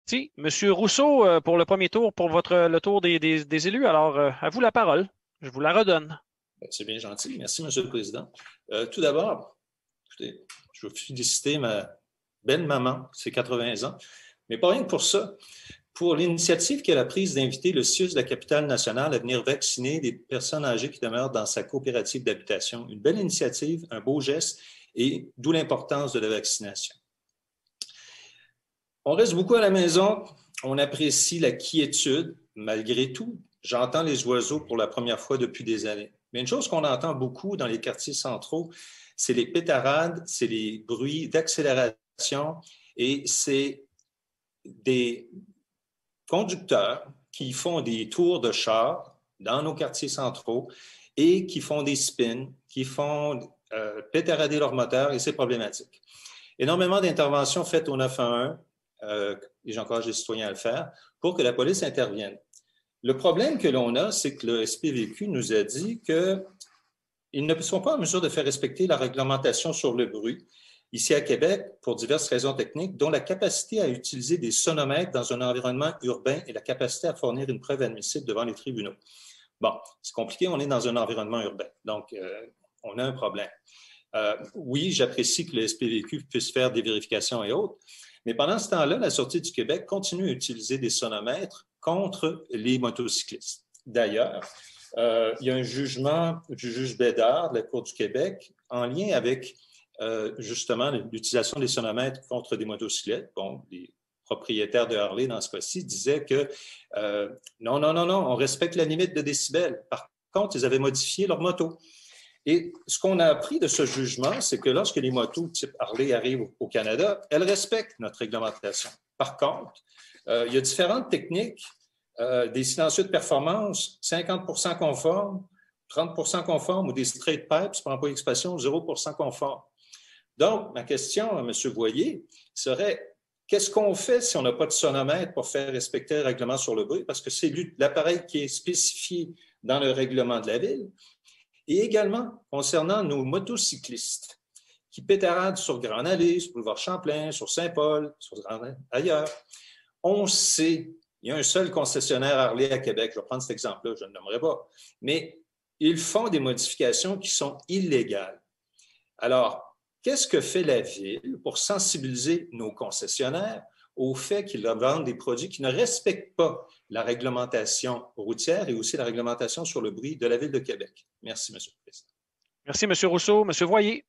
Si, Monsieur Rousseau, pour le premier tour, pour le tour des élus. Alors, à vous la parole. Je vous la redonne. C'est bien gentil. Merci, Monsieur le Président. Tout d'abord, écoutez, je veux féliciter ma belle maman, c'est 80 ans, mais pas rien que pour ça. Pour l'initiative qu'elle a prise d'inviter le CIUS de la capitale nationale à venir vacciner les personnes âgées qui demeurent dans sa coopérative d'habitation. Une belle initiative, un beau geste, et d'où l'importance de la vaccination. On reste beaucoup à la maison, on apprécie la quiétude. Malgré tout, j'entends les oiseaux pour la première fois depuis des années. Mais une chose qu'on entend beaucoup dans les quartiers centraux, c'est les pétarades, c'est les bruits d'accélération et c'est des conducteurs qui font des tours de char dans nos quartiers centraux et qui font des spins, qui font pétarader leur moteur et c'est problématique. Énormément d'interventions faites au 911 et j'encourage les citoyens à le faire pour que la police intervienne. Le problème que l'on a, c'est que le SPVQ nous a dit qu'ils ne sont pas en mesure de faire respecter la réglementation sur le bruit ici à Québec pour diverses raisons techniques, dont la capacité à utiliser des sonomètres dans un environnement urbain et la capacité à fournir une preuve admissible devant les tribunaux. Bon, c'est compliqué, on est dans un environnement urbain, donc on a un problème. Oui, j'apprécie que le SPVQ puisse faire des vérifications et autres, mais pendant ce temps-là, la Sûreté du Québec continue à utiliser des sonomètres contre les motocyclistes. D'ailleurs, il y a un jugement du juge Bédard de la Cour du Québec en lien avec justement l'utilisation des sonomètres contre des motocyclettes. Bon, les propriétaires de Harley, dans ce cas-ci, disaient que non, on respecte la limite de décibels. Par contre, ils avaient modifié leur moto. Et ce qu'on a appris de ce jugement, c'est que lorsque les motos type Harley arrivent au Canada, elles respectent notre réglementation. Par contre, il y a différentes techniques, des silencieux de performance, 50% conformes, 30% conformes ou des straight pipes, pour employer l'expression, 0% conformes. Donc, ma question à M. Boyer serait, qu'est-ce qu'on fait si on n'a pas de sonomètre pour faire respecter le règlement sur le bruit? Parce que c'est l'appareil qui est spécifié dans le règlement de la ville. Et également, concernant nos motocyclistes qui pétaradent sur Grande Allée, sur Boulevard Champlain, sur Saint-Paul, ailleurs, on sait, il y a un seul concessionnaire Harley à Québec, je vais prendre cet exemple-là, je ne le nommerai pas, mais ils font des modifications qui sont illégales. Alors, qu'est-ce que fait la Ville pour sensibiliser nos concessionnaires au fait qu'ils vendent des produits qui ne respectent pas la réglementation routière et aussi la réglementation sur le bruit de la Ville de Québec? Merci, M. le Président. Merci, M. Rousseau. M. Voyer.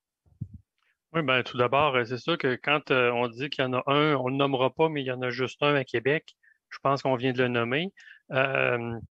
Oui, bien, tout d'abord, c'est sûr que quand on dit qu'il y en a un, on ne le nommera pas, mais il y en a juste un à Québec. Je pense qu'on vient de le nommer.